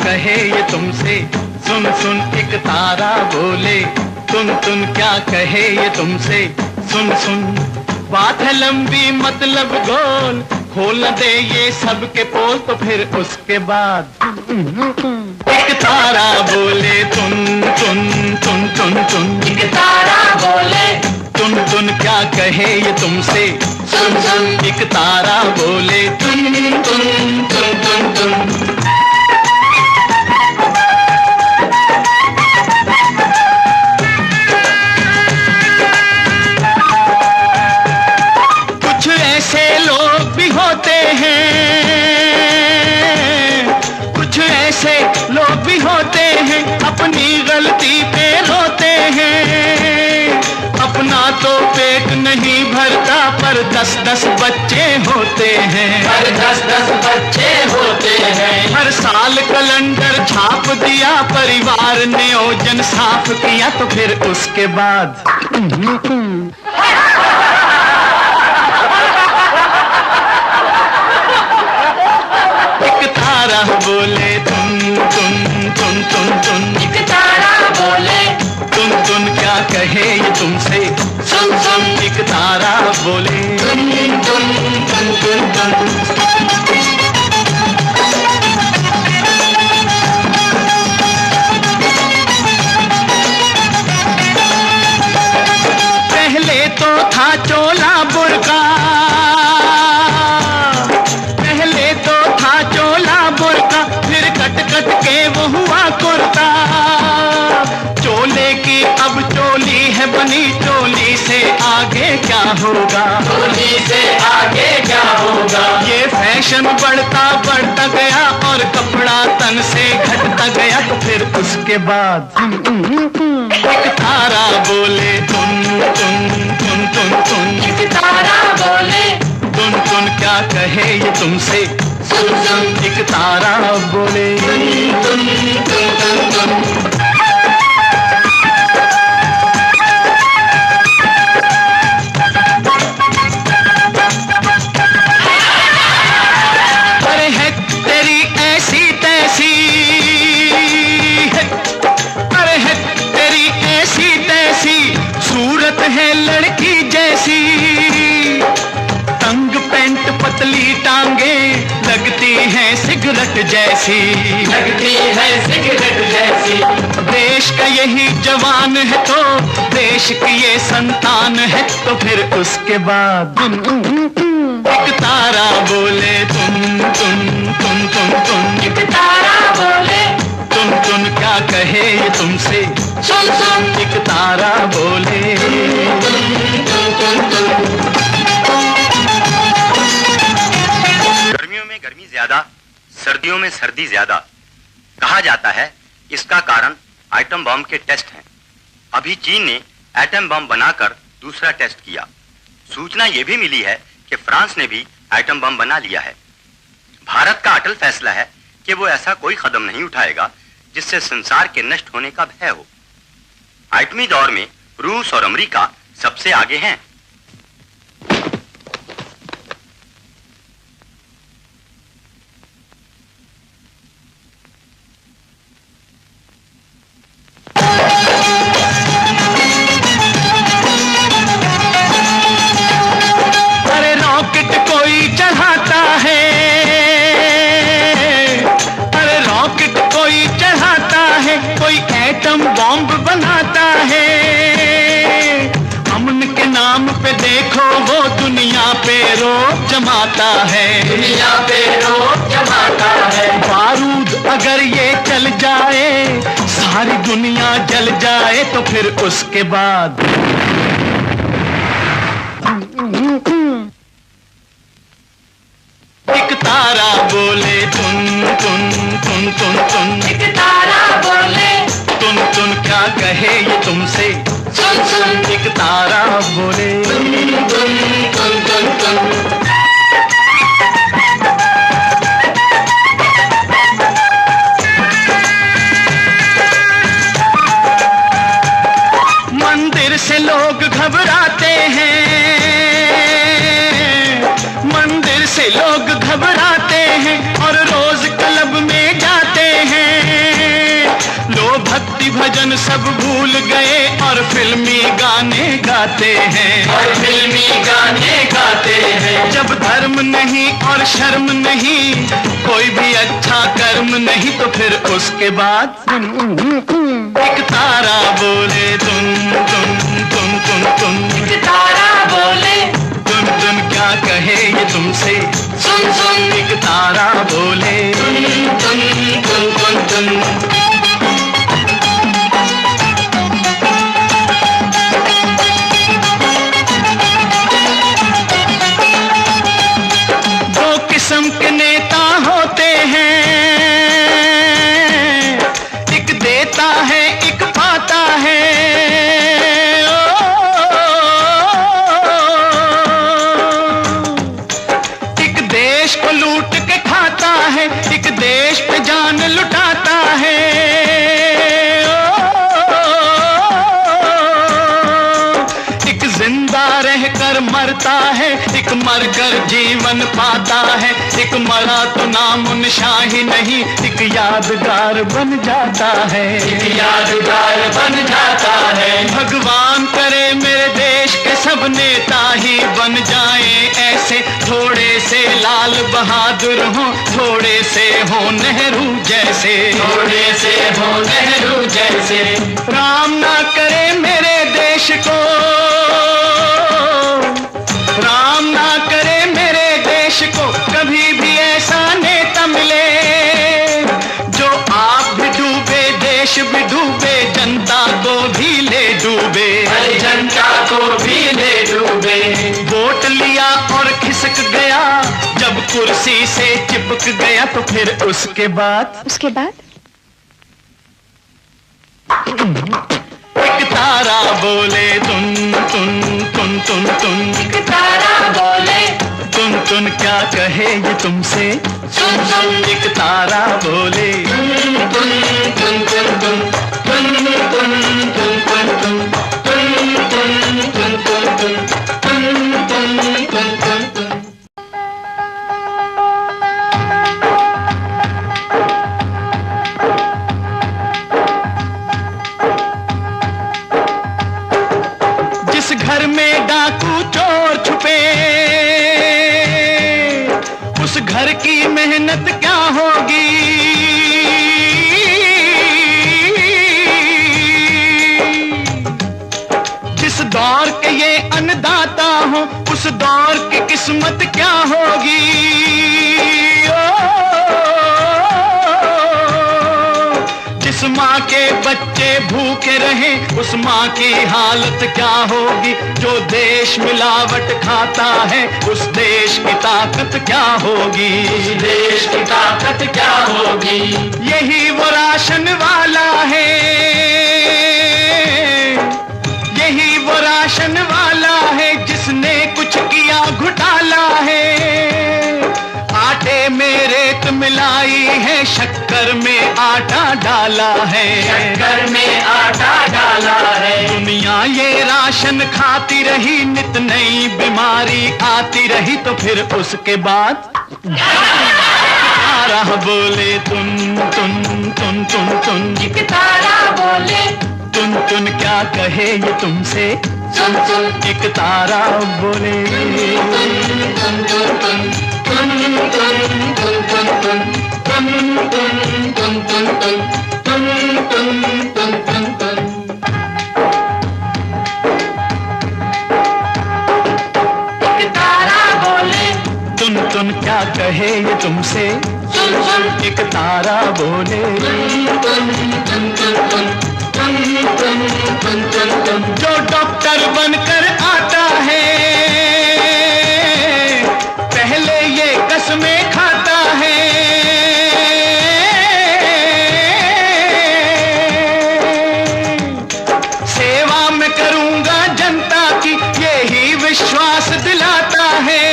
कहे ये तुमसे, सुन सुन एक तारा बोले, तुन क्या कहे ये तुमसे, सुन सुन। बात है लंबी मतलब गोल, खोल न दे ये सब के पोल, तो फिर उसके बाद एक तारा बोले, तुन तुन तुन तुन तुन। एक तारा बोले, तुन क्या कहे ये तुमसे, सुन सुन। एक तारा बोले, तुन तुन तुन तुन तुन। कुछ ऐसे लोग भी होते हैं, कुछ ऐसे लोग भी होते हैं, अपनी गलती पे रोते हैं। अपना तो पेट नहीं भरता, पर 10-10 बच्चे होते हैं, पर 10-10 बच्चे होते हैं। हर साल कैलेंडर छाप दिया, परिवार नियोजन साफ किया, तो फिर उसके बाद एक तारा बोले, तुन तुन तुन तुन तुन। एक तारा बोले, तुन क्या कहे ये तुमसे, सुन सुन। एक तारा बोले, तुन तुन तुन तुन तुन। पहले तो था चोला बुर्का, पहले तो था चोला बुर्का, फिर कट कट के वो हुआ कुर्ता। चोले की अब चोली है बनी, चोली से आगे क्या होगा, चोली से आगे क्या होगा। ये फैशन बढ़ता बढ़ता गया, और कपड़ा तन से घटता गया, तो फिर उसके बाद एक तारा बोले, तुन तुन तुन तुन तुन। एक तारा बोले, तुन क्या कहे ये तुमसे, सुन सुन। एक तारा बोले, तुन तुन तुन तुन। अरे है तेरी ऐसी तैसी, अरे है तेरी ऐसी तैसी, सूरत है लड़की जैसी। तंग पैंट पतली टांगे, लगती है सिगरेट जैसी, लगती है सिगरेट जैसी। देश का यही जवान है तो देश की ये संतान है, तो फिर उसके बाद एक तारा बोले, तुन तुन तुन तुन तुन। एक तारा बोले, तुन क्या कहे ये तुमसे, सुन सुन। एक तारा बोले, तुन तुन तुन तुन। गर्मियों में गर्मी ज्यादा, सर्दियों में सर्दी ज्यादा। कहा जाता है इसका कारण एटम बम के टेस्ट हैं। अभी चीन ने एटम बम बनाकर दूसरा टेस्ट किया। सूचना यह भी मिली है कि फ्रांस ने भी एटम बम बना लिया है। भारत का अटल फैसला है कि वो ऐसा कोई कदम नहीं उठाएगा जिससे संसार के नष्ट होने का भय हो। एटमी दौर में रूस और अमेरिका सबसे आगे हैं। अरे रॉकेट कोई चढ़ाता है, अरे रॉकेट कोई चढ़ाता है, कोई एटम बॉम्ब बनाता है। अमन के नाम पे देखो वो दुनिया पे रोक जमाता है, दुनिया पे रोक जमाता है। बारूद अगर ये चल जाए, सारी दुनिया जल जाए, तो फिर उसके बाद एक तारा बोले, तुन तुन तुन तुन तुन। एक तारा बोले, तुन क्या कहे ये तुमसे, सुन सुन। एक तारा बोले, तुन तुन तुन तुन तुन। मंदिर से लोग घबराते हैं, मंदिर से लोग घबराते हैं, और रोज क्लब में जाते हैं। भक्ति भजन सब भूल गए और फिल्मी गाने गाते हैं, और फिल्मी गाने गाते हैं। जब धर्म नहीं और शर्म नहीं, कोई भी अच्छा कर्म नहीं, तो फिर उसके बाद एक तारा बोले तुम तुम तुम तुम तुम। एक तारा बोले तुम क्या कहे ये तुमसे, सुन सुन। एक तारा बोले तुम तुम तुम तुम। दो किस्म के नेता होते हैं, एक देता है एक पाता है। एक देश को लूट के खाता है, एक देश पे जान लुटाता है। एक जिंदा रहकर मरता है, एक मरकर जीवन पाता है। एक मरा तो नाम निशान ही नहीं, एक यादगार बन जाता है, एक यादगार बन जाता है। भगवान करे मेरे देश के सब नेता ही बन जाएं ऐसे, थोड़े से लाल बहादुर हो, थोड़े से हो नेहरू जैसे, थोड़े से हो नेहरू जैसे। राम ना करे मेरे देश को, राम ना करे मेरे देश को कभी भी ऐसा नेता मिले, जो आप भी डूबे देश भी डूबे, जनता को भी ले डूबे, हर जनता को भी ले डूबे। वोट लिया और खिसक गया, जब कुर्सी से चिपक गया, तो फिर उसके बाद एक तारा बोले तुम तुम तुम तुम तुम। एक तारा बोले तुम क्या कहे ये तुमसे, सुन सुन। एक तारा बोले तुम तुम तुम तुम तुम तुम तुम तुम तुम तुम तुम तुम तुम तुम तुम तुम। जिस घर में डाकू चोर छुपे, उस घर की मेहनत क्या होगी। जिस दौर के ये अन्नदाता हो, उस दौर की किस्मत क्या होगी। जिस माँ के बच्चे भूखे रहे, उस माँ की हालत क्या होगी। जो देश मिलावट खाता है, उस देश की ताकत क्या होगी। देश की ताकत क्या होगी। यही वो राशन वाला है, यही वो राशन वाला है, जिसने कुछ किया घोटाला है। आटे में रेत मिलाई है, शक्कर में आटा डाला है, शक्कर में आटा डाला है। दुनिया ये राशन खाती रही, नित नई बीमारी आती रही, तो फिर उसके बाद तारा बोले तुम तुम तुम तुम तुम। एक तारा बोले तुम क्या कहे ये तुमसे, सुन सुन। एक तारा बोले तुम तुम तुम तुम तुम तुम तुम तुम तुम तुम तुम तुम तुम तुम तुम तुम तुम तुम। एक तारा बोले तुम क्या कहे ये तुमसे, सुन सुन। एक तारा बोले तुम तुम तुम तुम तुम तुम तुम तुम तुम। जो डॉक्टर बनकर आता है, पहले ये कसमें खाता है। सेवा में करूंगा जनता की, यही विश्वास दिलाता है।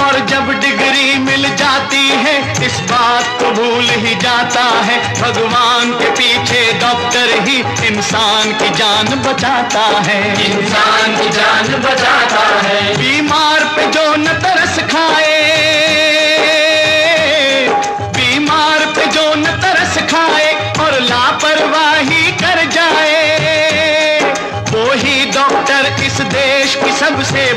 और जब डिग्री मिल जाती है, इस बात को भूल ही जाता है, भगवान के पीछे डॉक्टर ही इंसान की जान बचाता है। इंसान की जान बचाता है। बीमार पे जो न तरस खाए,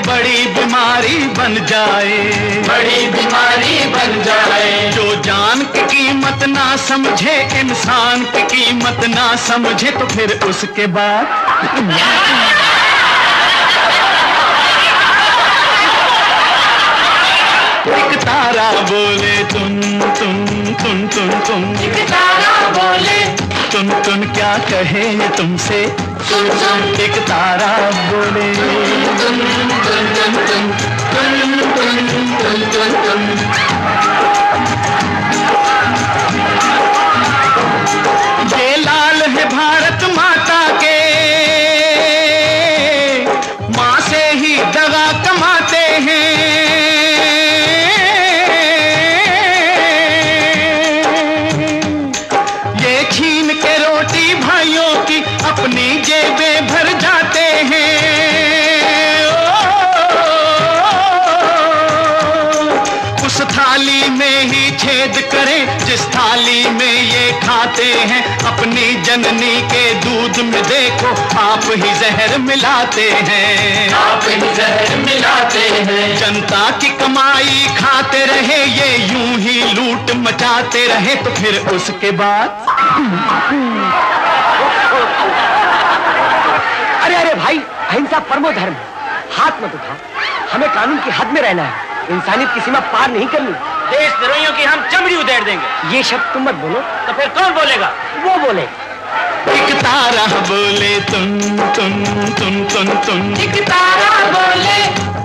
बड़ी बीमारी बन जाए, बड़ी बीमारी बन जाए। जो जान की कीमत ना समझे, इंसान की कीमत ना समझे, तो फिर उसके बाद एक तारा बोले तुम एक तारा बोले तुम क्या कहे ये तुमसे, सुन एक तारा बोले तुम ये लाल है भारत माता के, माँ से ही दगा कमाते हैं। ये छीन के रोटी भाइयों की अपनी जेबें भर जाते हैं। उस थाली में ही छेद करें जिस थाली में ये खाते हैं, अपनी जननी के दूध में देखो आप ही जहर मिलाते हैं, आप ही जहर मिलाते हैं। जनता की कमाई खाते रहे ये, यूं ही लूट मचाते रहे, तो फिर उसके बाद अरे अरे भाई, अहिंसा परमो धर्म है, हाथ मत उठा। हमें कानून की हद में रहना है, इंसानियत की सीमा पार नहीं करनी। देशद्रोहियों की हम चमड़ी उधेड़ देंगे। ये शब्द तुम मत बोलो। तो फिर कौन बोलेगा? वो बोले। एक तारा बोले तुम एक तारा बोले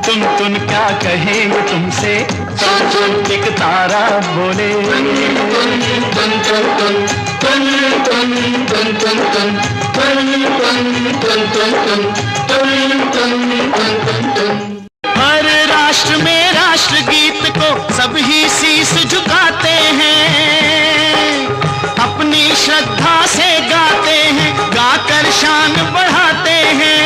तुम क्या कहे ये तुमसे, सुन एक तारा बोले हर राष्ट्र में राष्ट्रगीत को सब ही शीश झुकाते हैं, अपनी श्रद्धा से गाते हैं, गाकर शान बढ़ाते हैं।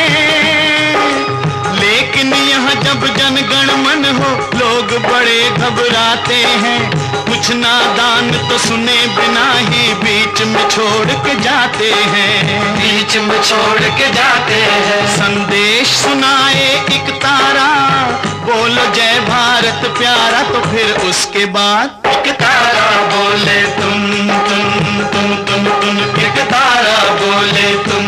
लेकिन यहाँ जब जनगण मन हो लोग बड़े घबराते हैं, कुछ नादान तो सुने बिना ही बीच में छोड़ के जाते हैं, बीच में छोड़ के जाते हैं। संदेश सुनाए एक तारा, बोलो जय भारत प्यारा, तो फिर उसके बाद एक तारा बोले तुम एक तारा बोले तुम